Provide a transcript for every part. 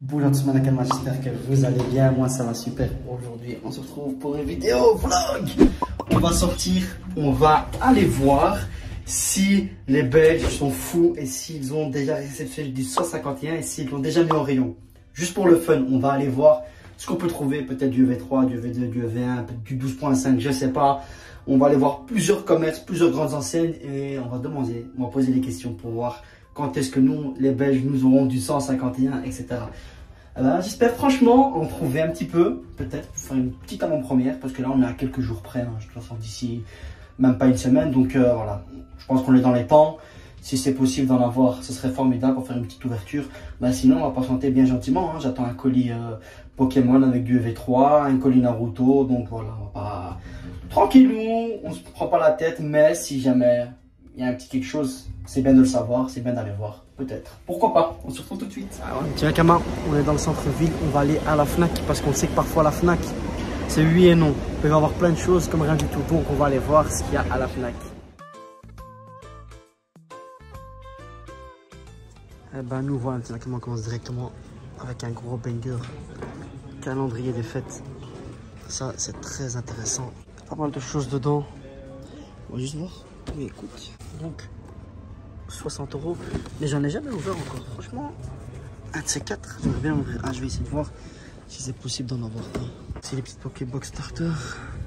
Bonjour tout le monde, j'espère que vous allez bien, moi ça va super. Aujourd'hui on se retrouve pour une vidéo vlog. On va sortir, on va aller voir si les Belges sont fous et s'ils ont déjà réceptionné du 151 et s'ils l'ont déjà mis en rayon. Juste pour le fun, on va aller voir ce qu'on peut trouver, peut-être du EV3, du EV2, du EV1, du 12.5, je sais pas. On va aller voir plusieurs commerces, plusieurs grandes enseignes et on va poser des questions pour voir quand est-ce que nous, les Belges, nous aurons du 151, etc. J'espère franchement en trouver un petit peu, peut-être pour faire une petite avant-première, parce que là on est à quelques jours près, hein, je pense d'ici même pas une semaine, donc voilà, je pense qu'on est dans les temps. Si c'est possible d'en avoir, ce serait formidable pour faire une petite ouverture. Sinon, on va patienter bien gentiment, hein. J'attends un colis Pokémon avec du EV3, un colis Naruto, donc voilà, on va pas... Tranquillou, on se prend pas la tête, mais si jamais il y a un petit quelque chose, c'est bien de le savoir, c'est bien d'aller voir, peut-être. Pourquoi pas? On se retrouve tout de suite. Tiens Kama, on est dans le centre-ville, on va aller à la Fnac, parce qu'on sait que parfois la Fnac, c'est oui et non. Il peut y avoir plein de choses comme rien du tout, donc on va aller voir ce qu'il y a à la Fnac. Nous voilà, on commence directement avec un gros banger. Calendrier des fêtes. Ça, c'est très intéressant. Pas mal de choses dedans. On va juste voir. Mais écoute, donc 60 €. Mais j'en ai jamais ouvert encore. Franchement, un de ces quatre, j'aimerais bien ouvrir. Je vais essayer de voir si c'est possible d'en avoir un. C'est les petites Pokébox Starter.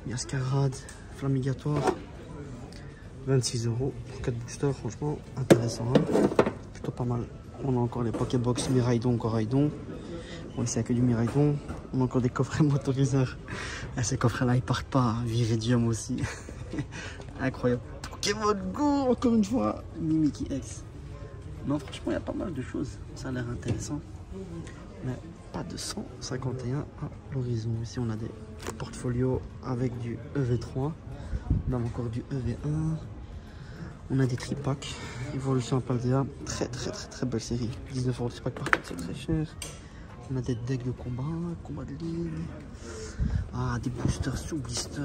Yascarade, Flamigatoire. 26 € pour 4 boosters. Franchement, intéressant. Hein, plutôt pas mal. On a encore les Pokébox Miraidon, Coraidon. Bon, ici, il n'y a que du Miraidon. On a encore des coffrets motoriseurs. Ces coffrets-là, ils partent pas. Viridium aussi. Incroyable. Pokémon Go, encore une fois. Mimikyu X. Non, franchement, il y a pas mal de choses. Ça a l'air intéressant. Mais pas de 151 à l'horizon. Ici, on a des portfolios avec du EV3. On a encore du EV1. On a des tripacks. Evolution Paldea. Très belle série. 19 € tripack par contre, c'est très cher. On a des decks de combat, combat de ligne. Des boosters sous blister.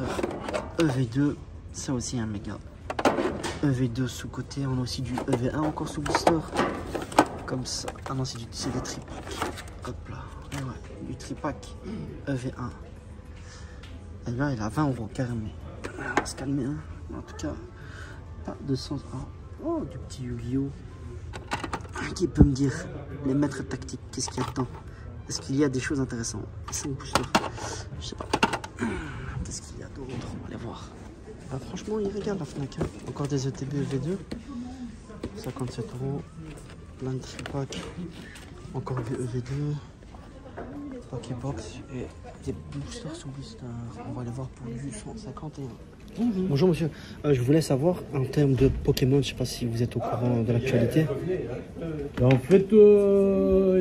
EV2, ça aussi un méga. EV2 sous côté, on a aussi du EV1 encore sous blister. Comme ça. Ah non, c'est des tripacks. Hop là. Ouais, du tripack EV1. Et là, il a 20 € carrément. On va se calmer, hein. En tout cas, pas de sens. Oh, du petit Yu-Gi-Oh! Qui peut me dire les maîtres tactiques, qu'est-ce qu'il y a dedans? Est-ce qu'il y a des choses intéressantes? 5 boosters. Je sais pas. Qu'est-ce qu'il y a d'autre? On va aller voir. Franchement, il regarde la Fnac. Hein. Encore des ETB V2. 57 €. Plein de tripacks. Encore du EV2. Pokébox. Et des boosters sous blister. On va aller voir pour du 151. Bonjour monsieur, je voulais savoir en termes de Pokémon, je sais pas si vous êtes au courant de l'actualité. En fait,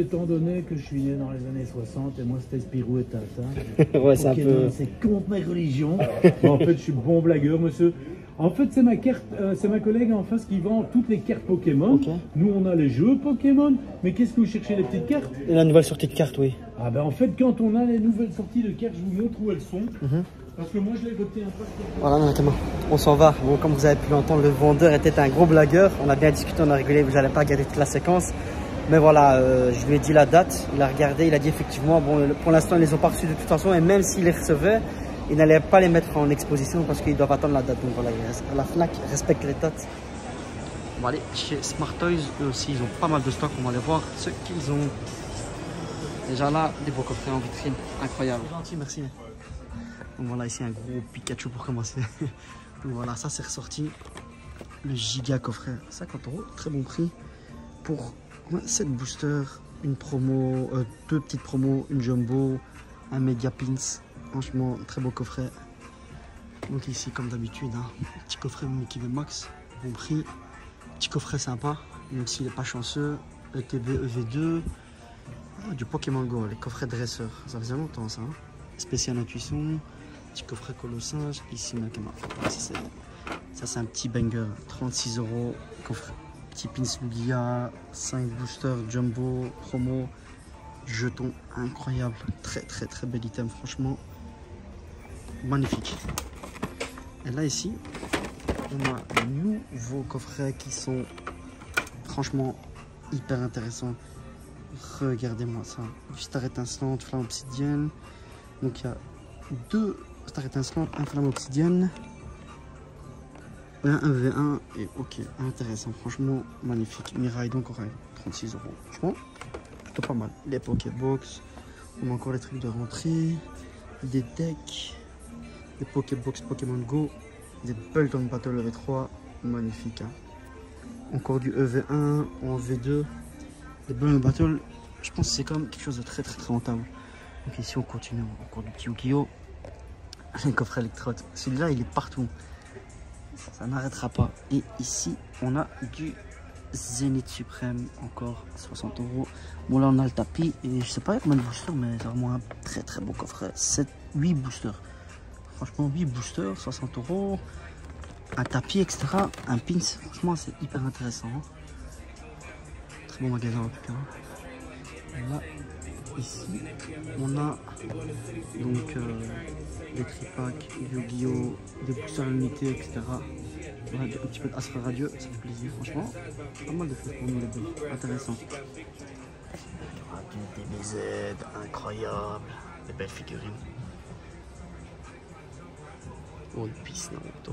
étant donné que je suis né dans les années 60 et moi c'était Spirou et Tintin, Ouais, c'est un peu... c'est contre ma religion. En fait, je suis bon blagueur monsieur. En fait, c'est ma carte, c'est ma collègue en face qui vend toutes les cartes Pokémon. Okay. Nous, on a les jeux Pokémon. Mais qu'est-ce que vous cherchez, les petites cartes? Et la nouvelle sortie de cartes, oui. En fait, quand on a les nouvelles sorties de cartes, je vous montre où elles sont. Parce que moi, je l'ai voté un peu. Voilà, notamment. On s'en va. Bon, comme vous avez pu l'entendre, le vendeur était un gros blagueur. On a bien discuté, on a rigolé. Vous n'allez pas regarder toute la séquence. Mais voilà, je lui ai dit la date. Il a regardé, il a dit effectivement, bon, pour l'instant, ils les ont pas reçus de toute façon. Et même s'il les recevait, il n'allait pas les mettre en exposition parce qu'ils doivent attendre la date. Donc voilà, la Fnac respecte les dates. On va aller chez Smart Toys. Eux aussi, ils ont pas mal de stock. On va aller voir ce qu'ils ont. Déjà là, des beaux coffrets en vitrine. Incroyable. Gentil, merci. Donc voilà, ici un gros Pikachu pour commencer. Donc voilà, ça c'est ressorti. Le giga coffret, 50 €, très bon prix. Pour 7 boosters, une promo, 2 petites promos, une jumbo, un méga pins. Franchement, très beau coffret. Donc ici, comme d'habitude, hein, petit coffret Mickey Max, bon prix. Petit coffret sympa, même s'il n'est pas chanceux. ETB EV2, du Pokémon Go, les coffrets dresseurs. Ça faisait longtemps ça. Hein. Spécial intuition. Petit coffret colossage, ici Nakama. Ça c'est un petit banger, 36 €, coffret. Petit pins Lugia, 5 boosters jumbo, promo, jetons incroyable, très bel item franchement, magnifique. Et là ici, on a de nouveaux coffrets qui sont franchement hyper intéressants. Regardez-moi ça. Star étincelante, flamme obsidienne. Donc il y a 2 stars étincelantes, un flamme obsidienne. Un EV1 et ok, intéressant, franchement magnifique. Miraille donc oreille, 36 €. Franchement, plutôt pas mal. Les Pokébox, on a encore les trucs de rentrée, des decks, des Pokébox Pokémon Go, des Bulton Battle EV3, magnifique. Hein. Encore du EV1 en V2, des Bulton Battle, je pense que c'est quand même quelque chose de très rentable. Donc ici on continue, encore du petit Yu-Gi-Oh! Un coffret électrode, celui-là il est partout. Ça n'arrêtera pas. Et ici, on a du Zénith Suprême, encore 60 €. Bon, là, on a le tapis. Et je sais pas combien de boosters, mais c'est vraiment un très beau coffret. 8 boosters. Franchement, 8 boosters, 60 €. Un tapis, etc. Un pins. Franchement, c'est hyper intéressant. Hein. Très bon magasin, en tout cas. Et là, ici, on a donc des tripacks, Yu-Gi-Oh!, des boosters limités, etc. Voilà, un petit peu d'Astra Radio, ça fait plaisir, franchement. Pas mal de choses pour nous les deux, intéressant. Des DBZ, incroyable, des belles figurines. One Piece, Naruto.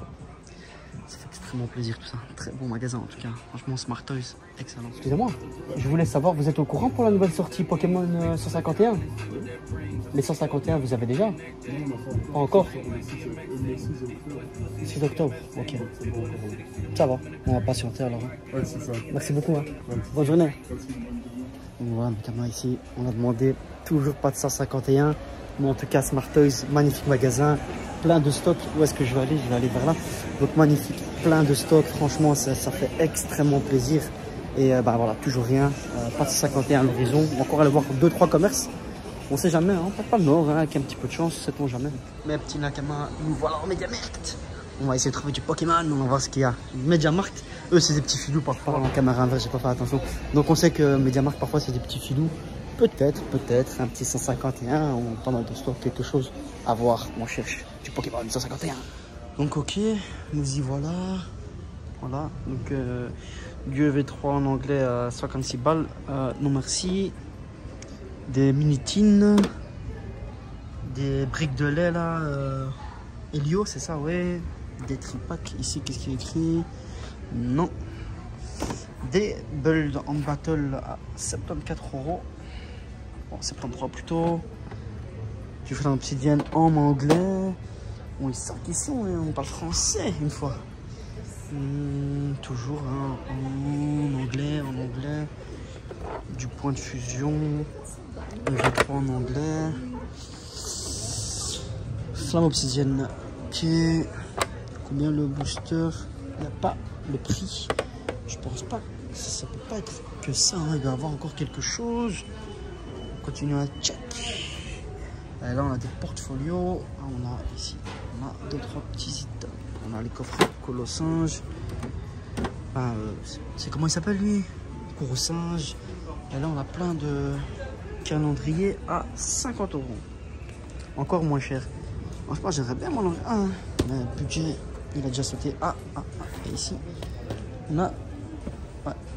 Ça fait extrêmement plaisir tout ça. Très bon magasin en tout cas. Franchement, Smart Toys, excellent. Excusez-moi, je voulais savoir, vous êtes au courant pour la nouvelle sortie Pokémon 151? Les 151, vous avez déjà? Pas encore? 6 octobre, ok. Ça va, on va patienter alors. Ouais, c'est ça. Merci beaucoup. Hein. Ouais. Bonne journée. Voilà, notamment ici, on a demandé toujours pas de 151. Mais en tout cas, Smart Toys, magnifique magasin. Plein de stocks. Où est-ce que je vais aller? Je vais aller vers là. Donc magnifique, plein de stocks. Franchement, ça fait extrêmement plaisir. Et bah voilà, toujours rien. Pas de 51 à l'horizon. On va encore aller voir 2-3 commerces. On sait jamais, hein. Pas le nord, hein, avec un petit peu de chance, sait-on jamais. Mes petits Nakama, nous voilà au Mediamarkt. On va essayer de trouver du Pokémon, on va voir ce qu'il y a. Mediamarkt, eux c'est des petits filous parfois. En caméra inverse, j'ai pas fait attention. Donc on sait que Mediamarkt parfois c'est des petits filous. Peut-être, un petit 151 ou pas mal de stock, quelque chose à voir. On cherche du Pokémon 151. Donc ok, nous y voilà. Voilà, donc du EV3 en anglais à 56 balles. Non merci. Des mini-tines. Des briques de lait là. Helio, c'est ça, ouais. Des tripacks. Ici, qu'est-ce qu'il y a écrit? Non. Des Bulls en battle à 74 €. Bon, 73 plutôt. Du flan obsidienne en anglais. Bon, ils sortent ici, on parle français une fois. Toujours hein, en anglais. Du point de fusion. EV3 en anglais. Flamme obsidienne. Ok. Combien le booster? Il n'y a pas le prix. Je pense pas. Ça peut pas être que ça. Hein. Il va y avoir encore quelque chose. On continue à check. Et là, on a des portfolios. On a ici, on a 2-3 petits items. On a les coffrets Colossinge. C'est comment il s'appelle lui? Coursinge. Et là, on a plein de calendriers à 50 €. Encore moins cher. Franchement, j'aimerais bien m'en enlever un. Mais le budget, il a déjà sauté. Et ici, on a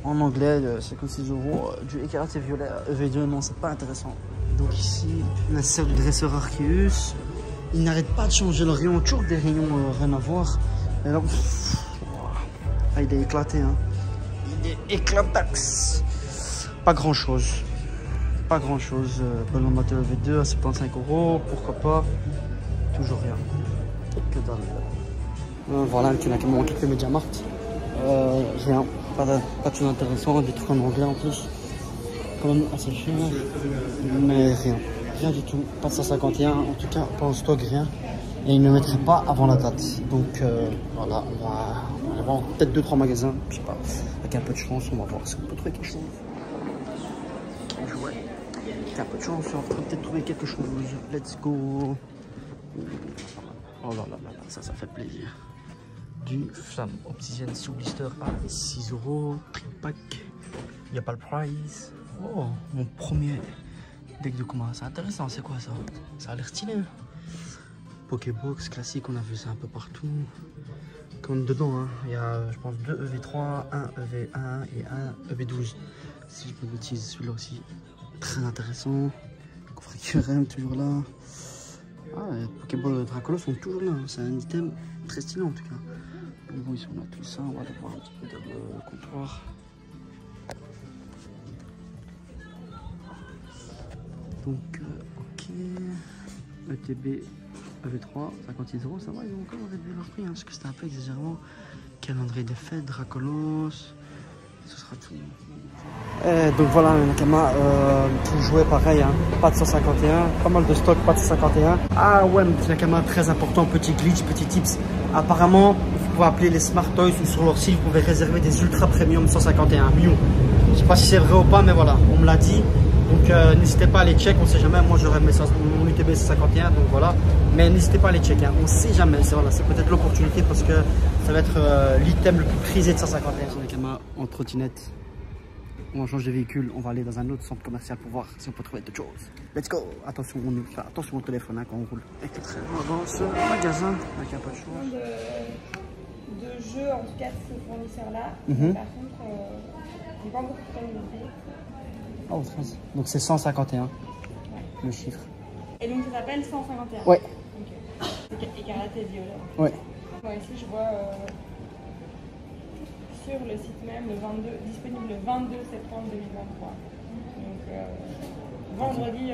en anglais, 56 € du écarlate et violet EV2. Non, c'est pas intéressant. Donc ici, l'insert du dresseur Arceus. Il n'arrête pas de changer le rayon. Toujours des rayons rien à voir. Et là, il est éclaté. Hein. Il est éclatax. Pas grand chose. Ballon de Battle EV2 à 75 €. Pourquoi pas. Toujours rien. Que dalle. Voilà, un petit Nakama qui fait Mediamarkt. Rien. Pas de choses intéressantes. Des trucs en anglais en plus. Quand même assez cher. Mais rien. Rien du tout. Pas de 151. En tout cas, pas en stock, rien. Et ils ne mettraient pas avant la date. Donc voilà, on va avoir peut-être 2-3 magasins. Je sais pas. Avec un peu de chance, on va voir si on peut trouver quelque chose. Ouais. Avec un peu de chance, on va peut-être trouver quelque chose. Let's go. Oh là là là, ça fait plaisir. Du flamme obsidienne sous blister à 6 €. Tripack. Il n'y a pas le price. Oh, mon premier deck de combat. C'est intéressant, c'est quoi ça? Ça a l'air stylé. Pokébox classique, on a vu ça un peu partout. Comme dedans, hein, il y a, je pense, 2 EV3, 1 EV1 et 1 EV12. Si je ne me bêtise, celui-là aussi. très intéressant. Coffret QRM toujours là. Ah, les Pokéball Dracolos sont toujours là. C'est un item très stylé en tout cas. Donc bon, ici on a tout ça. On va aller voir un petit peu de comptoir. Donc, ok. ETB EV3, 56 €. Ça va, ils ont encore réduit leur prix. Hein, parce que c'était un peu exagérant. Calendrier des fêtes, Dracolos. Ce sera tout. Donc voilà, Nakama, pour jouer pareil, hein, pas de 151, pas mal de stock, pas de 151. Ah ouais, Nakama, très important, petit glitch, petit tips. Apparemment, vous pouvez appeler les Smart Toys ou sur leur site, vous pouvez réserver des ultra premium 151 Mew. Je sais pas si c'est vrai ou pas, mais voilà, on me l'a dit. Donc n'hésitez pas à les check, on sait jamais. Moi j'aurais mon UTB 51, donc voilà. Mais n'hésitez pas à les check, hein. On sait jamais. C'est voilà, peut-être l'opportunité parce que ça va être l'item le plus prisé de 151. Nakama en trottinette. On change de véhicule, on va aller dans un autre centre commercial pour voir si on peut trouver d'autres choses. Let's go! Attention, attention au téléphone hein, quand on roule. Avec le train, on va dans ce magasin avec un peu de choses. De jeux, en tout cas, de ce fournisseur-là. Par contre, on n'a pas beaucoup de temps de payer. Oh, 13. Donc c'est 151, le chiffre. Et donc ça s'appelle 151? Ouais. Ok. C'est écarlate et violet. Ouais. Moi ici, je vois sur le site même, disponible le 22 septembre 2023. Donc vendredi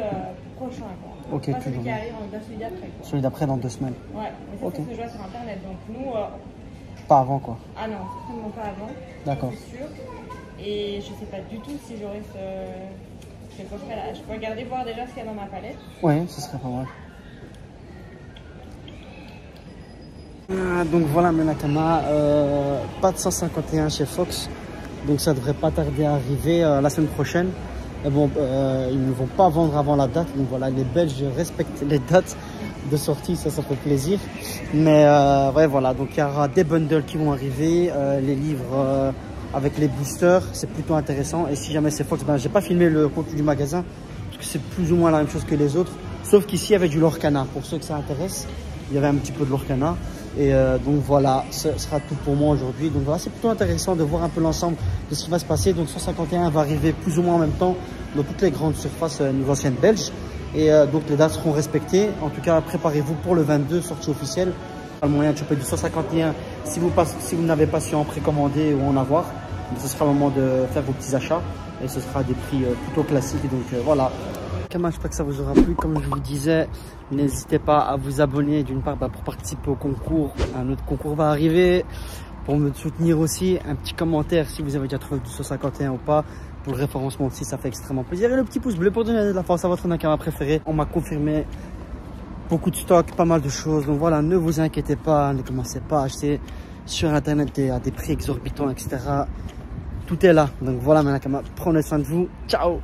prochain. Quoi. Ok, pas celui toujours. qui arrive, celui d'après. Celui d'après dans 2 semaines. Ouais, mais ça, ça se joue sur internet. Donc nous. Pas avant quoi. Ah non, certainement pas avant. D'accord. C'est sûr. Et je sais pas du tout si j'aurai ce coffret là. Je peux regarder, voir déjà ce qu'il y a dans ma palette. Ouais, ce serait pas mal. Donc voilà mes Nakama, pas de 151 chez Fox. Donc ça devrait pas tarder à arriver la semaine prochaine. Et bon, ils ne vont pas vendre avant la date. Donc voilà, les Belges respectent les dates de sortie, ça fait plaisir. Mais ouais voilà, donc il y aura des bundles qui vont arriver, les livres avec les boosters, c'est plutôt intéressant. Et si jamais c'est Fox, ben j'ai pas filmé le contenu du magasin parce que c'est plus ou moins la même chose que les autres, sauf qu'ici il y avait du Lorcana. Pour ceux que ça intéresse, il y avait un petit peu de Lorcana. Et donc voilà, ce sera tout pour moi aujourd'hui. Donc voilà, c'est plutôt intéressant de voir un peu l'ensemble de ce qui va se passer. Donc 151 va arriver plus ou moins en même temps dans toutes les grandes surfaces nos anciennes belges. Et donc les dates seront respectées. En tout cas, préparez-vous pour le 22, sortie officielle. Le moyen de choper du 151 si vous n'avez pas su en précommander ou en avoir. Donc, ce sera le moment de faire vos petits achats. Et ce sera des prix plutôt classiques. Donc voilà. J'espère que ça vous aura plu. Comme je vous disais, n'hésitez pas à vous abonner d'une part pour participer au concours. Un autre concours va arriver. Pour me soutenir aussi, un petit commentaire si vous avez déjà trouvé du 151 ou pas. Pour le référencement aussi, ça fait extrêmement plaisir. Et le petit pouce bleu pour donner de la force à votre Nakama préféré. On m'a confirmé beaucoup de stock, pas mal de choses. Donc voilà, ne vous inquiétez pas, ne commencez pas à acheter sur internet à des prix exorbitants, etc. Tout est là. Donc voilà, mes Nakama, prenez soin de vous. Ciao!